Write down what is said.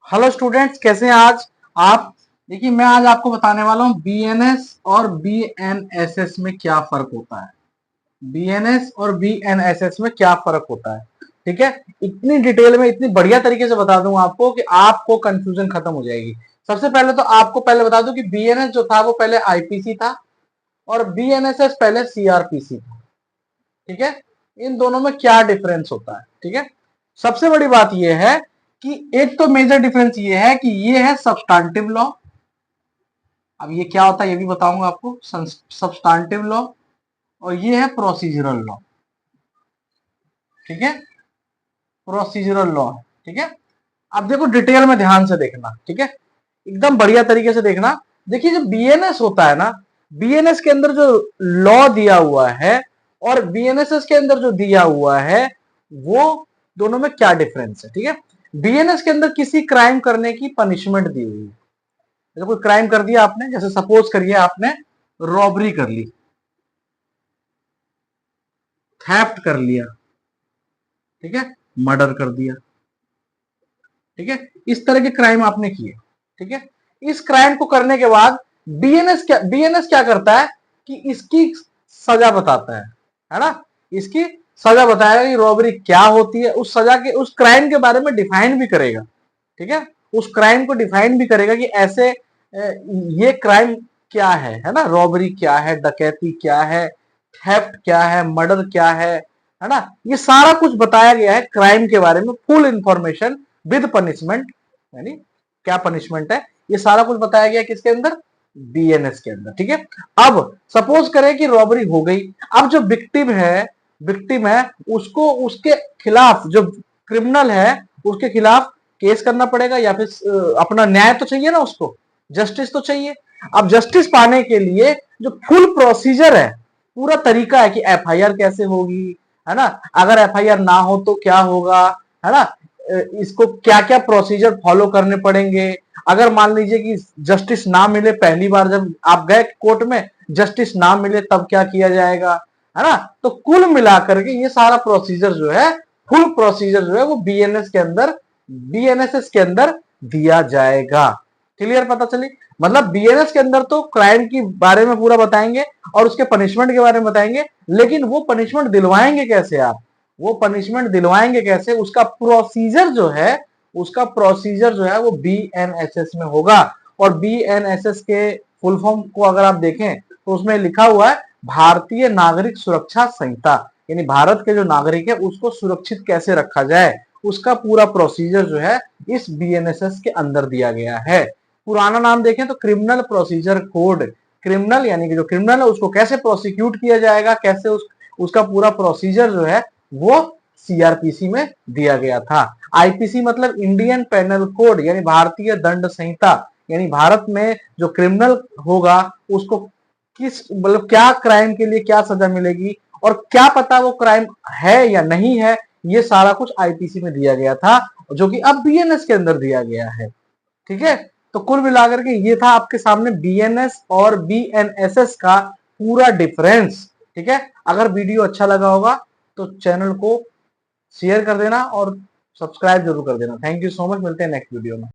Hello students, कैसे हैं आज आप। देखिए, मैं आज आपको बताने वाला हूँ बीएनएस और बीएनएसएस में क्या फर्क होता है। बीएनएस और बीएनएसएस में क्या फर्क होता है, ठीक है। इतनी डिटेल में, इतनी बढ़िया तरीके से बता दूं आपको कि आपको कंफ्यूजन खत्म हो जाएगी। सबसे पहले तो आपको पहले बता दूं कि बीएनएस जो था वो पहले आईपीसी था और बीएनएसएस पहले सीआरपीसी था, ठीक है। इन दोनों में क्या डिफरेंस होता है, ठीक है। सबसे बड़ी बात यह है कि एक तो मेजर डिफरेंस ये है कि ये है सब्सटेंटिव लॉ। अब ये क्या होता है ये भी बताऊंगा आपको। सब्सटेंटिव लॉ और ये है प्रोसीजरल लॉ, ठीक है। प्रोसीजरल लॉ, ठीक है। अब देखो डिटेल में ध्यान से देखना, ठीक है, एकदम बढ़िया तरीके से देखना। देखिए, जो बीएनएस होता है ना, बीएनएस के अंदर जो लॉ दिया हुआ है और बीएनएसएस के अंदर जो दिया हुआ है वो दोनों में क्या डिफरेंस है, ठीक है। बीएनएस के अंदर किसी क्राइम करने की पनिशमेंट दी हुई है। जैसे कोई क्राइम कर दिया आपने, जैसे सपोज करिए आपने रॉबरी कर ली, थेफ्ट कर लिया, ठीक है, मर्डर कर दिया, ठीक है, इस तरह के क्राइम आपने किए, ठीक है। इस क्राइम को करने के बाद बीएनएस क्या करता है कि इसकी सजा बताता है ना। इसकी सजा बताएगा कि रॉबरी क्या होती है, उस सजा के, उस क्राइम के बारे में डिफाइन भी करेगा, ठीक है। उस क्राइम को डिफाइन भी करेगा कि ऐसे ये क्राइम क्या है ना, रॉबरी क्या है, डकैती क्या है, थेफ्ट क्या है, मर्डर क्या है ना। ये सारा कुछ बताया गया है क्राइम के बारे में, फुल इंफॉर्मेशन विद पनिशमेंट, यानी क्या पनिशमेंट है, ये सारा कुछ बताया गया किसके अंदर, बीएनएस के अंदर, ठीक है। अब सपोज करें कि रॉबरी हो गई। अब जो विक्टिम है उसको उसके खिलाफ, जो क्रिमिनल है उसके खिलाफ केस करना पड़ेगा या फिर अपना न्याय तो चाहिए ना, उसको जस्टिस तो चाहिए। अब जस्टिस पाने के लिए जो फुल प्रोसीजर है, पूरा तरीका है कि एफआईआर कैसे होगी, है ना, अगर एफआईआर ना हो तो क्या होगा, है ना, इसको क्या क्या प्रोसीजर फॉलो करने पड़ेंगे। अगर मान लीजिए कि जस्टिस ना मिले, पहली बार जब आप गए कोर्ट में, जस्टिस ना मिले तब क्या किया जाएगा, है ना। तो कुल मिलाकर के ये सारा प्रोसीजर जो है, फुल प्रोसीजर जो है वो बीएनएस के अंदर, बीएनएसएस के अंदर दिया जाएगा। क्लियर, पता चली। मतलब बीएनएस के अंदर तो क्राइम के बारे में पूरा बताएंगे और उसके पनिशमेंट के बारे में बताएंगे, लेकिन वो पनिशमेंट दिलवाएंगे कैसे आप, वो पनिशमेंट दिलवाएंगे कैसे, उसका प्रोसीजर जो है, उसका प्रोसीजर जो है वो बीएनएसएस में होगा। और बीएनएसएस के फुल फॉर्म को अगर आप देखें तो उसमें लिखा हुआ है भारतीय नागरिक सुरक्षा संहिता, यानी भारत के जो नागरिक है उसको सुरक्षित कैसे रखा जाए, उसका पूरा प्रोसीजर जो है इस बीएनएसएस के अंदर दिया गया है। पुराना नाम देखें तो क्रिमिनल प्रोसीजर कोड। क्रिमिनल यानी कि जो क्रिमिनल है उसको कैसे प्रोसिक्यूट किया जाएगा, कैसे उसका पूरा प्रोसीजर जो है वो सीआरपीसी में दिया गया था। आईपीसी मतलब इंडियन पेनल कोड, यानी भारतीय दंड संहिता, यानी भारत में जो क्रिमिनल होगा उसको किस, मतलब क्या क्राइम के लिए क्या सजा मिलेगी और क्या पता वो क्राइम है या नहीं है, ये सारा कुछ आईपीसी में दिया गया था, जो कि अब बीएनएस के अंदर दिया गया है, ठीक है। तो कुल मिलाकर के ये था आपके सामने बीएनएस और बीएनएसएस का पूरा डिफरेंस, ठीक है। अगर वीडियो अच्छा लगा होगा तो चैनल को शेयर कर देना और सब्सक्राइब जरूर कर देना। थैंक यू सो मच, मिलते हैं नेक्स्ट वीडियो में।